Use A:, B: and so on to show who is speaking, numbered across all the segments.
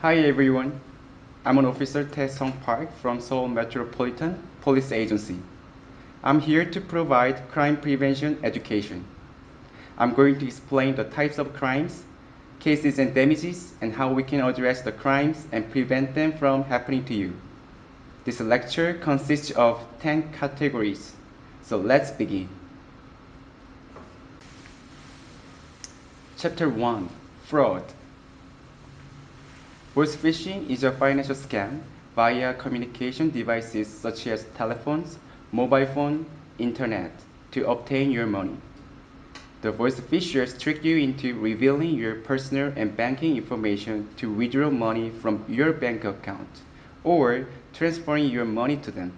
A: Hi everyone, I'm an officer Tae Sung Park from Seoul Metropolitan Police Agency. I'm here to provide crime prevention education. I'm going to explain the types of crimes, cases and damages, and how we can address the crimes and prevent them from happening to you. This lecture consists of 10 categories, so let's begin. Chapter 1, Fraud. Voice phishing is a financial scam via communication devices such as telephones, mobile phone, internet to obtain your money. The voice phishers trick you into revealing your personal and banking information to withdraw money from your bank account or transferring your money to them.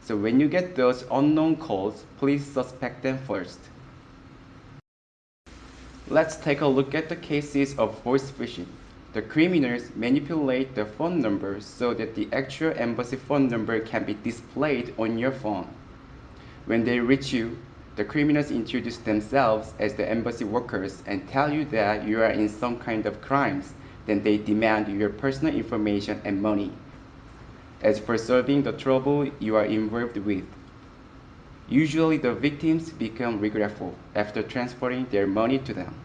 A: So when you get those unknown calls, please suspect them first. Let's take a look at the cases of voice phishing. The criminals manipulate the phone number so that the actual embassy phone number can be displayed on your phone. When they reach you, the criminals introduce themselves as the embassy workers and tell you that you are in some kind of crimes. Then they demand your personal information and money, as for solving the trouble you are involved with. Usually the victims become regretful after transferring their money to them.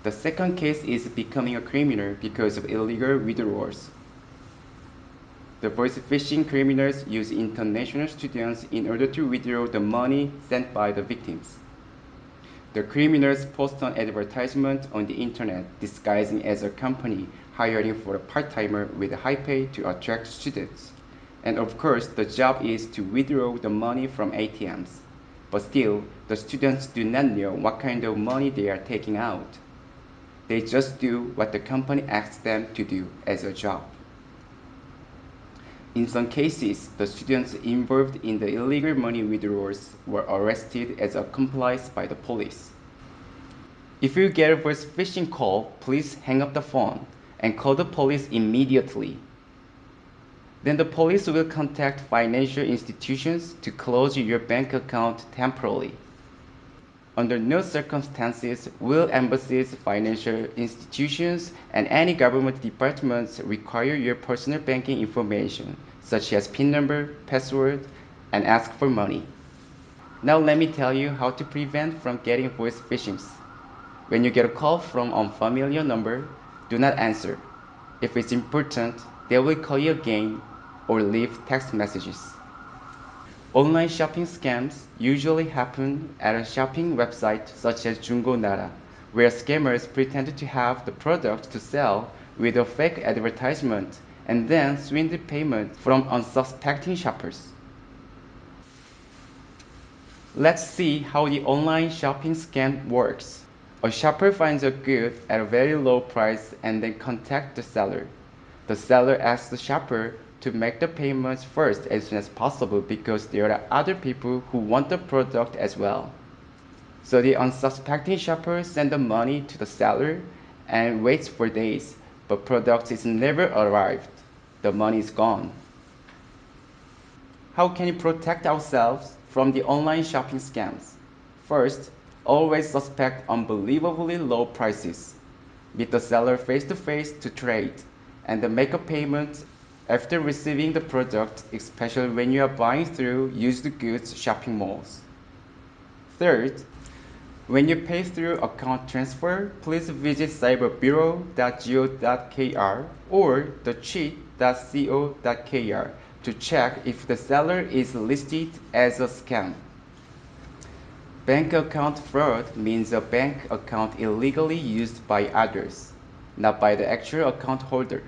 A: The second case is becoming a criminal because of illegal withdrawals. The voice phishing criminals use international students in order to withdraw the money sent by the victims. The criminals post an advertisement on the internet disguising as a company hiring for a part-timer with high pay to attract students. And of course, the job is to withdraw the money from ATMs. But still, the students do not know what kind of money they are taking out. They just do what the company asks them to do as a job. In some cases, the students involved in the illegal money withdrawals were arrested as accomplices by the police. If you get a voice phishing call, please hang up the phone and call the police immediately. Then the police will contact financial institutions to close your bank account temporarily. Under no circumstances will embassies, financial institutions, and any government departments require your personal banking information, such as PIN number, password, and ask for money. Now let me tell you how to prevent from getting voice phishings. When you get a call from an unfamiliar number, do not answer. If it's important, they will call you again or leave text messages. Online shopping scams usually happen at a shopping website such as 중고나라, where scammers pretend to have the product to sell with a fake advertisement and then swindle payment from unsuspecting shoppers. Let's see how the online shopping scam works. A shopper finds a good at a very low price and then contacts the seller. The seller asks the shopper to make the payments first as soon as possible because there are other people who want the product as well. So the unsuspecting shopper sends the money to the seller and waits for days, but product is never arrived. The money is gone. How can you protect ourselves from the online shopping scams? First, always suspect unbelievably low prices. Meet the seller face to face to trade and then make a payment after receiving the product, especially when you are buying through used goods shopping malls. Third, when you pay through account transfer, please visit cyberbureau.go.kr or thecheat.co.kr to check if the seller is listed as a scam. Bank account fraud means a bank account illegally used by others, not by the actual account holder.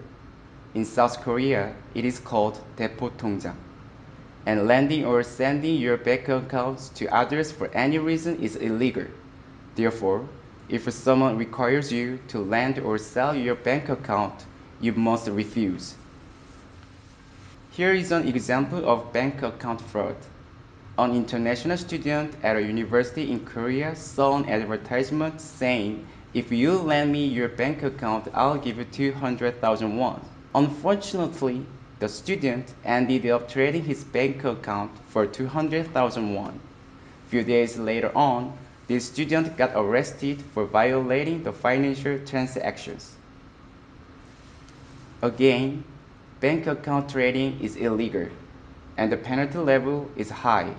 A: In South Korea, it is called 대포통장. And lending or sending your bank accounts to others for any reason is illegal. Therefore, if someone requires you to lend or sell your bank account, you must refuse. Here is an example of bank account fraud. An international student at a university in Korea saw an advertisement saying, "If you lend me your bank account, I'll give you 200,000 won." Unfortunately, the student ended up trading his bank account for 200,000 won. Few days later on, The student got arrested for violating the financial transactions. Again, bank account trading is illegal, and the penalty level is high.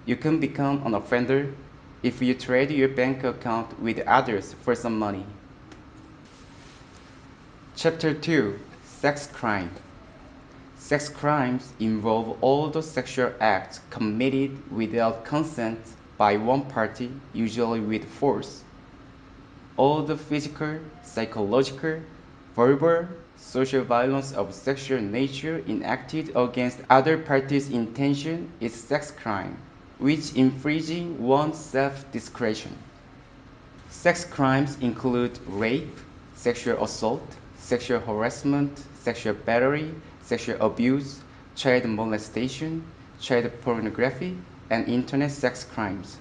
A: You can become an offender if you trade your bank account with others for some money. Chapter 2: Sex Crime. Sex crimes involve all the sexual acts committed without consent by one party, usually with force. All the physical, psychological, verbal, social violence of sexual nature enacted against other party's intention is sex crime, which infringing one's self-discretion. Sex crimes include rape, sexual assault, sexual harassment, sexual battery, sexual abuse, child molestation, child pornography, and internet sex crimes.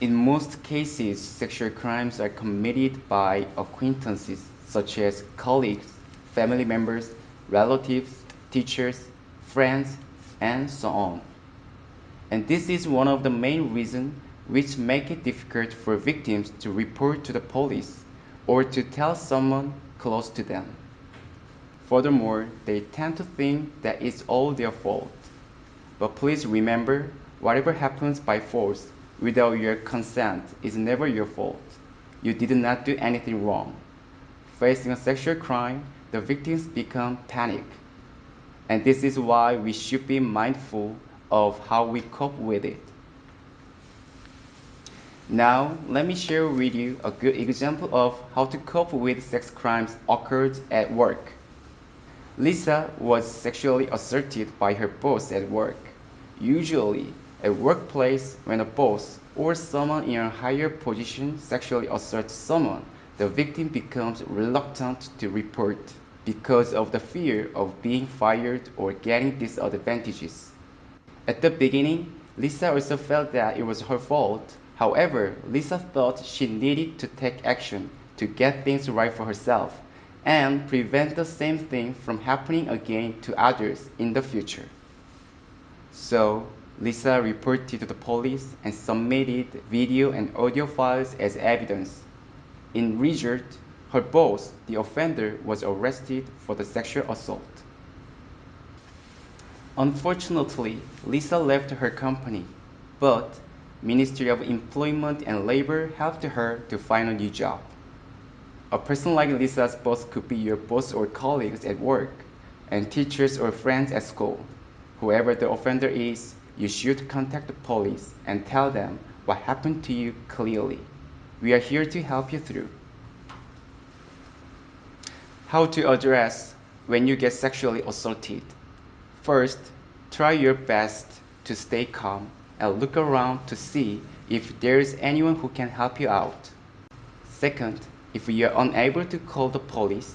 A: In most cases, sexual crimes are committed by acquaintances such as colleagues, family members, relatives, teachers, friends, and so on. And this is one of the main reasons which make it difficult for victims to report to the police or to tell someone close to them. Furthermore, they tend to think that it's all their fault. But please remember, whatever happens by force without your consent is never your fault. You did not do anything wrong. Facing a sexual crime, the victims become panic. And this is why we should be mindful of how we cope with it. Now, let me share with you a good example of how to cope with sex crimes occurred at work. Lisa was sexually assaulted by her boss at work. Usually, at workplace, when a boss or someone in a higher position sexually assaults someone, the victim becomes reluctant to report because of the fear of being fired or getting disadvantages. At the beginning, Lisa also felt that it was her fault. However, Lisa thought she needed to take action to get things right for herself and prevent the same thing from happening again to others in the future. So, Lisa reported to the police and submitted video and audio files as evidence. In result, her boss, the offender, was arrested for the sexual assault. Unfortunately, Lisa left her company, but Ministry of Employment and Labor helped her to find a new job. A person like Lisa's boss could be your boss or colleagues at work, and teachers or friends at school. Whoever the offender is, you should contact the police and tell them what happened to you clearly. We are here to help you through. How to address when you get sexually assaulted. First, try your best to stay calm and look around to see if there is anyone who can help you out. Second, if you are unable to call the police,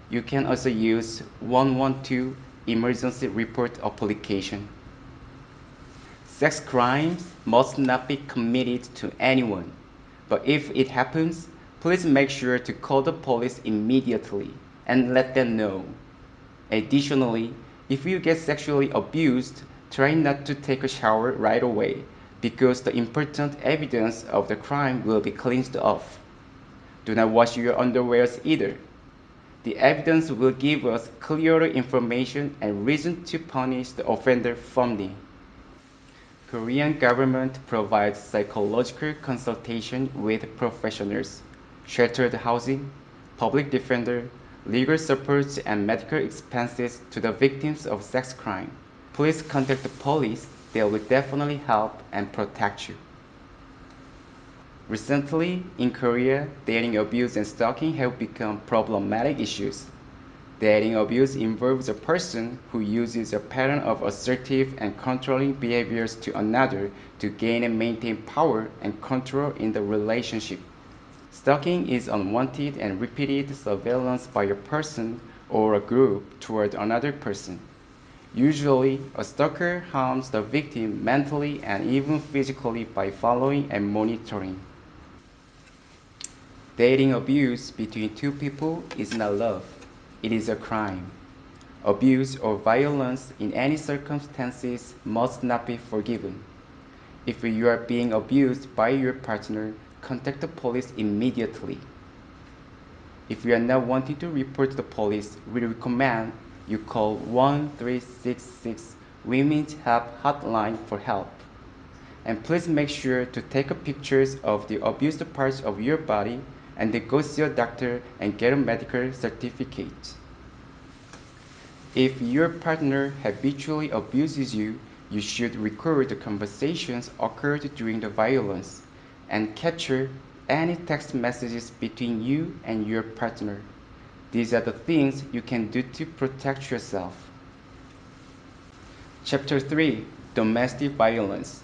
A: you can also use 112 emergency report application. Sex crimes must not be committed to anyone, but if it happens, please make sure to call the police immediately and let them know. Additionally, if you get sexually abused, try not to take a shower right away because the important evidence of the crime will be cleansed off. Do not wash your underwears either. The evidence will give us clearer information and reason to punish the offender firmly. Korean government provides psychological consultation with professionals, sheltered housing, public defender, legal support and medical expenses to the victims of sex crime. Please contact the police. They will definitely help and protect you. Recently, in Korea, dating abuse and stalking have become problematic issues. Dating abuse involves a person who uses a pattern of assertive and controlling behaviors to another to gain and maintain power and control in the relationship. Stalking is unwanted and repeated surveillance by a person or a group toward another person. Usually, a stalker harms the victim mentally and even physically by following and monitoring. Dating abuse between two people is not love. It is a crime. Abuse or violence in any circumstances must not be forgiven. If you are being abused by your partner, contact the police immediately. If you are not wanting to report to the police, we recommend you call 1366 Women's Help Hotline for help. And please make sure to take pictures of the abused parts of your body and then go see a doctor and get a medical certificate. If your partner habitually abuses you, you should record the conversations occurred during the violence and capture any text messages between you and your partner. These are the things you can do to protect yourself. Chapter 3: Domestic Violence.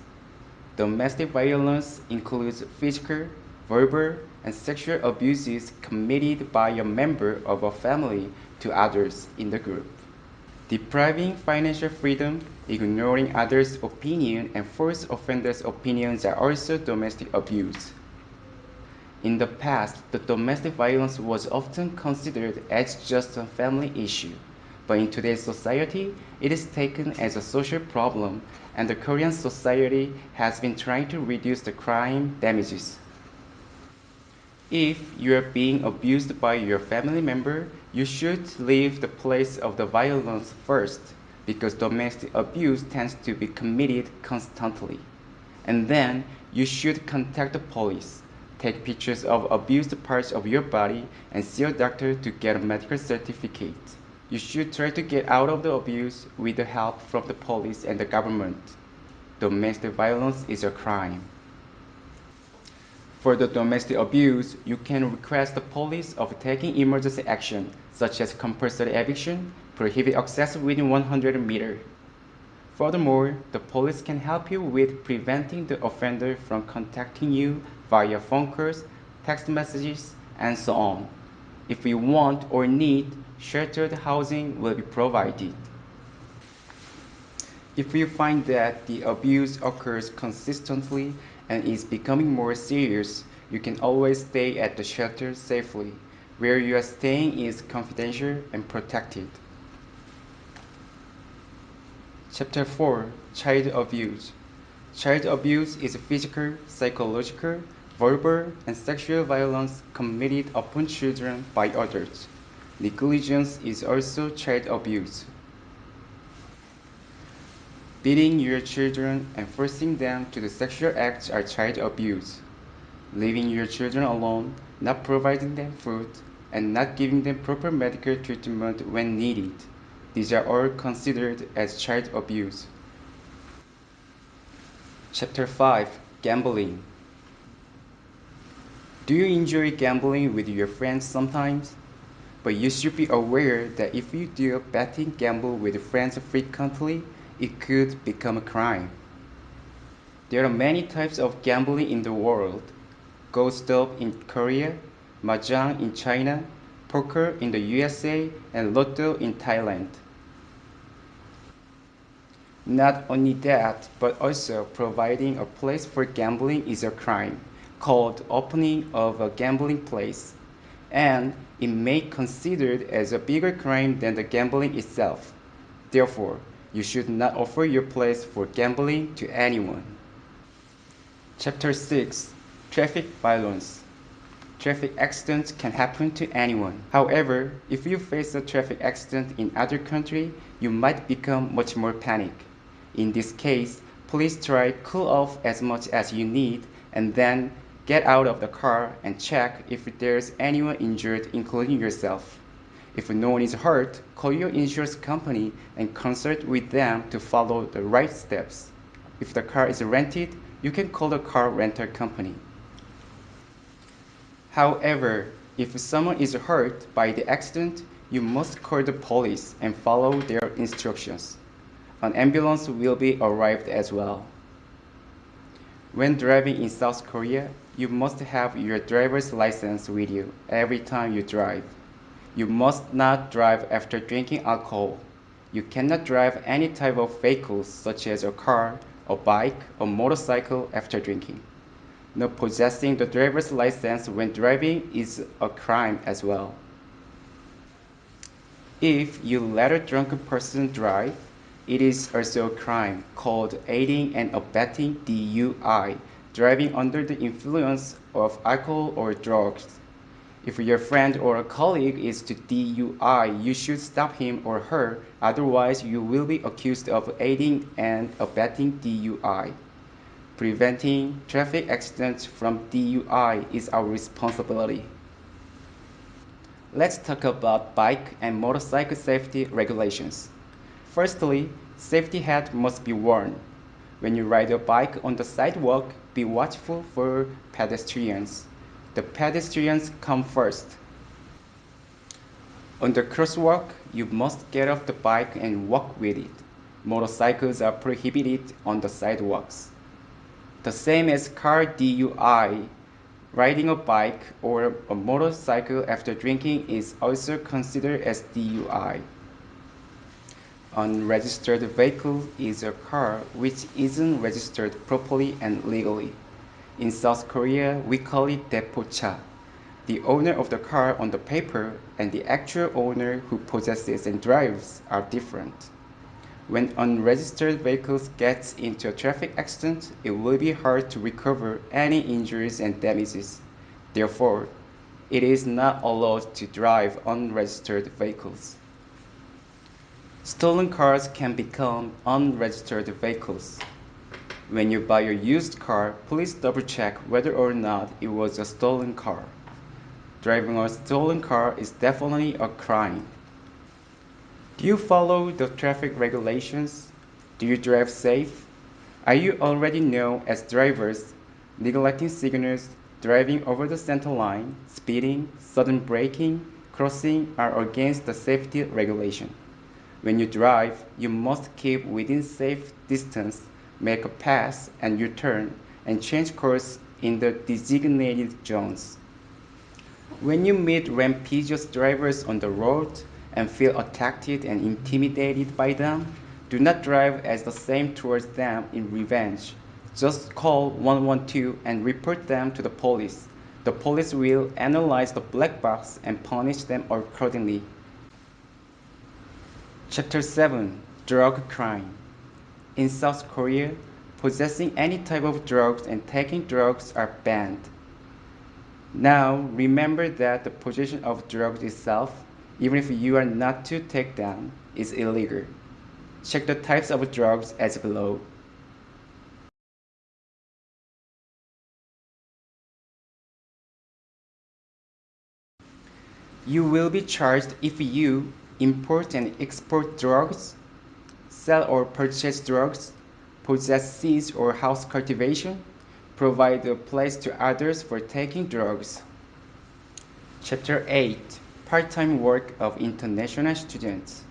A: Domestic violence includes physical, verbal, and sexual abuses committed by a member of a family to others in the group. Depriving financial freedom, ignoring others' opinion, and forced offenders' opinions are also domestic abuse. In the past, the domestic violence was often considered as just a family issue, but in today's society, it is taken as a social problem, and the Korean society has been trying to reduce the crime damages. If you are being abused by your family member, you should leave the place of the violence first, because domestic abuse tends to be committed constantly. And then you should contact the police, take pictures of abused parts of your body, and see a doctor to get a medical certificate. You should try to get out of the abuse with the help from the police and the government. Domestic violence is a crime. For the domestic abuse, you can request the police of taking emergency action, such as compulsory eviction, prohibit access within 100 meters. Furthermore, the police can help you with preventing the offender from contacting you via phone calls, text messages, and so on. If you want or need, sheltered housing will be provided. If you find that the abuse occurs consistently and is becoming more serious, you can always stay at the shelter safely. Where you are staying is confidential and protected. Chapter 4: Child Abuse. Child abuse is physical, psychological, verbal, and sexual violence committed upon children by adults. Negligence is also child abuse. Beating your children and forcing them to do sexual acts are child abuse. Leaving your children alone, not providing them food, and not giving them proper medical treatment when needed. These are all considered as child abuse. Chapter 5: Gambling. Do you enjoy gambling with your friends sometimes? But you should be aware that if you do betting gamble with friends frequently, it could become a crime. There are many types of gambling in the world: ghost stop in Korea, mahjong in China, poker in the USA, and lotto in Thailand. Not only that, but also providing a place for gambling is a crime, called opening of a gambling place, and it may be considered as a bigger crime than the gambling itself. Therefore, you should not offer your place for gambling to anyone. Chapter 6: Traffic Violence. Traffic accidents can happen to anyone. However, if you face a traffic accident in other country, you might become much more panic. In this case, please try cool off as much as you need and then get out of the car and check if there's anyone injured, including yourself. If no one is hurt, call your insurance company and consult with them to follow the right steps. If the car is rented, you can call the car rental company. However, if someone is hurt by the accident, you must call the police and follow their instructions. An ambulance will be arrived as well. When driving in South Korea, you must have your driver's license with you every time you drive. You must not drive after drinking alcohol. You cannot drive any type of vehicles such as a car, a bike, or motorcycle after drinking. Not possessing the driver's license when driving is a crime as well. If you let a drunken person drive, It is also a crime called aiding and abetting DUI, driving under the influence of alcohol or drugs. If your friend or a colleague is to DUI, you should stop him or her, otherwise you will be accused of aiding and abetting DUI. Preventing traffic accidents from DUI is our responsibility. Let's talk about bike and motorcycle safety regulations. Firstly, safety hat must be worn. When you ride a bike on the sidewalk, be watchful for pedestrians. The pedestrians come first. On the crosswalk, you must get off the bike and walk with it. Motorcycles are prohibited on the sidewalks. The same as car DUI, riding a bike or a motorcycle after drinking is also considered as DUI. Unregistered vehicle is a car which isn't registered properly and legally. In South Korea, we call it 대포차. The owner of the car on the paper and the actual owner who possesses and drives are different. When unregistered vehicles gets into a traffic accident, it will be hard to recover any injuries and damages. Therefore, it is not allowed to drive unregistered vehicles. Stolen cars can become unregistered vehicles. When you buy a used car, please double check whether or not it was a stolen car. Driving a stolen car is definitely a crime. Do you follow the traffic regulations? Do you drive safe? Are you already known as drivers neglecting signals, driving over the center line, speeding, sudden braking, crossing are against the safety regulation? When you drive, you must keep within safe distance, make a pass and U-turn, and change course in the designated zones. When you meet rampageous drivers on the road and feel attacked and intimidated by them, do not drive as the same towards them in revenge. Just call 112 and report them to the police. The police will analyze the black box and punish them accordingly. Chapter 7 Drug Crime. In South Korea, possessing any type of drugs and taking drugs are banned. Now, remember that the possession of drugs itself, even if you are not to take them, is illegal. Check the types of drugs as below. You will be charged if you import and export drugs, sell or purchase drugs, possess seeds or house cultivation, provide a place to others for taking drugs. Chapter 8 Part-time work of international students.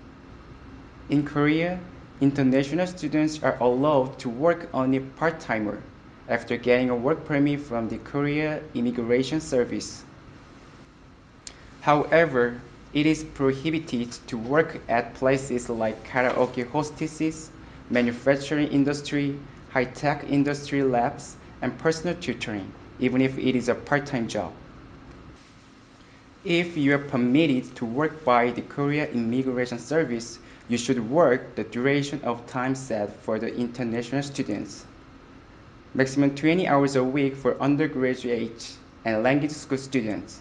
A: In Korea, international students are allowed to work only part-timer after getting a work permit from the Korea Immigration Service. However, it is prohibited to work at places like karaoke hostesses, manufacturing industry, high-tech industry labs, and personal tutoring, even if it is a part-time job. If you are permitted to work by the Korea Immigration Service, you should work the duration of time set for the international students. Maximum 20 hours a week for undergraduate and language school students.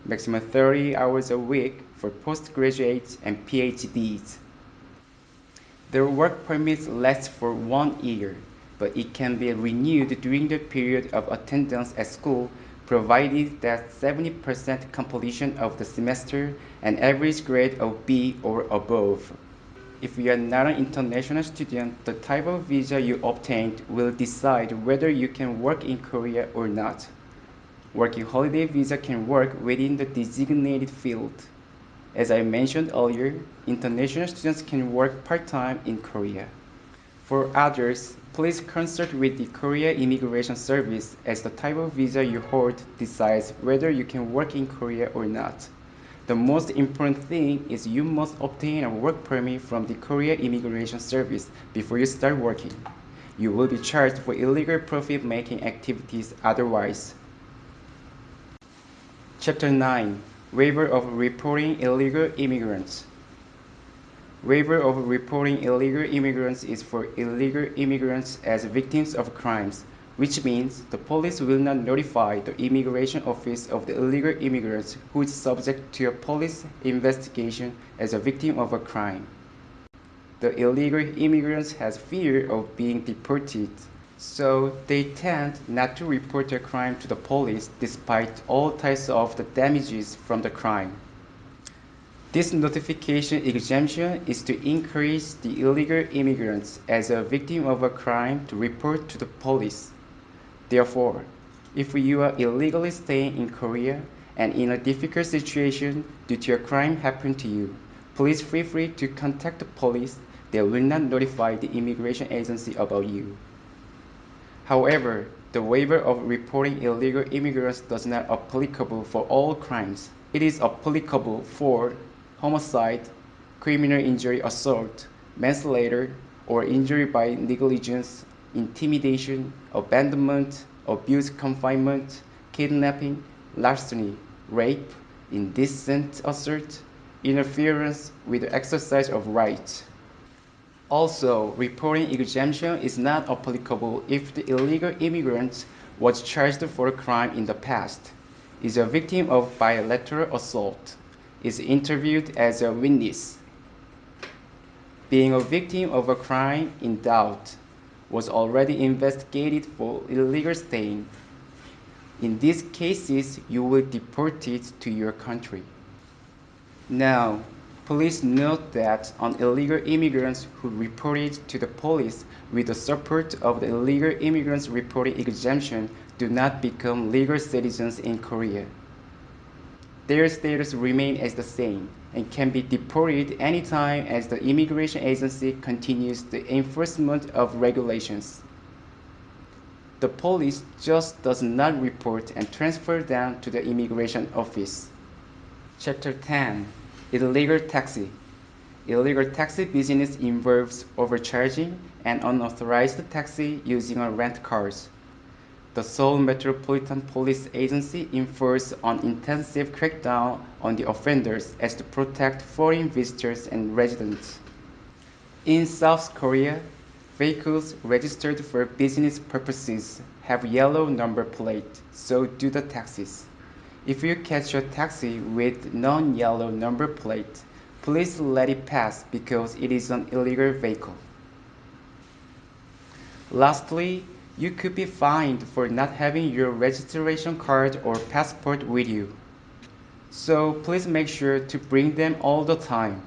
A: Maximum 30 hours a week for postgraduates and PhDs. Their work permits last for 1 year, but it can be renewed during the period of attendance at school provided that 70% completion of the semester and average grade of B or above. If you are not an international student, the type of visa you obtained will decide whether you can work in Korea or not. Working holiday visa can work within the designated field. As I mentioned earlier, international students can work part-time in Korea. For others, please consult with the Korea Immigration Service as the type of visa you hold decides whether you can work in Korea or not. The most important thing is you must obtain a work permit from the Korea Immigration Service before you start working. You will be charged for illegal profit-making activities otherwise. Chapter 9 Waiver of Reporting Illegal Immigrants. Waiver of reporting illegal immigrants is for illegal immigrants as victims of crimes, which means the police will not notify the immigration office of the illegal immigrants who is subject to a police investigation as a victim of a crime. The illegal immigrants has fear of being deported, so they tend not to report their crime to the police despite all types of the damages from the crime. This notification exemption is to encourage the illegal immigrants as a victim of a crime to report to the police. Therefore, if you are illegally staying in Korea and in a difficult situation due to a crime happened to you, please feel free to contact the police. They will not notify the immigration agency about you. However, the waiver of reporting illegal immigrants does not applicable for all crimes. It is applicable for homicide, criminal injury assault, manslaughter, or injury by negligence, intimidation, abandonment, abuse confinement, kidnapping, larceny, rape, indecent assault, interference with the exercise of rights. Also, reporting exemption is not applicable if the illegal immigrant was charged for a crime in the past, is a victim of bilateral assault, is interviewed as a witness, being a victim of a crime in doubt, was already investigated for illegal staying. In these cases, you will be deported to your country. Now, please note that on illegal immigrants who reported to the police with the support of the illegal immigrants reporting exemption do not become legal citizens in Korea. Their status remains as the same and can be deported anytime as the immigration agency continues the enforcement of regulations. The police just does not report and transfer them to the immigration office. Chapter 10. Illegal taxi. Illegal taxi business involves overcharging and unauthorized taxi using a rent cars. The Seoul Metropolitan Police Agency enforces an intensive crackdown on the offenders as to protect foreign visitors and residents. In South Korea, vehicles registered for business purposes have yellow number plate, so do the taxis. If you catch a taxi with non-yellow number plate, please let it pass because it is an illegal vehicle. Lastly, you could be fined for not having your registration card or passport with you. So please make sure to bring them all the time.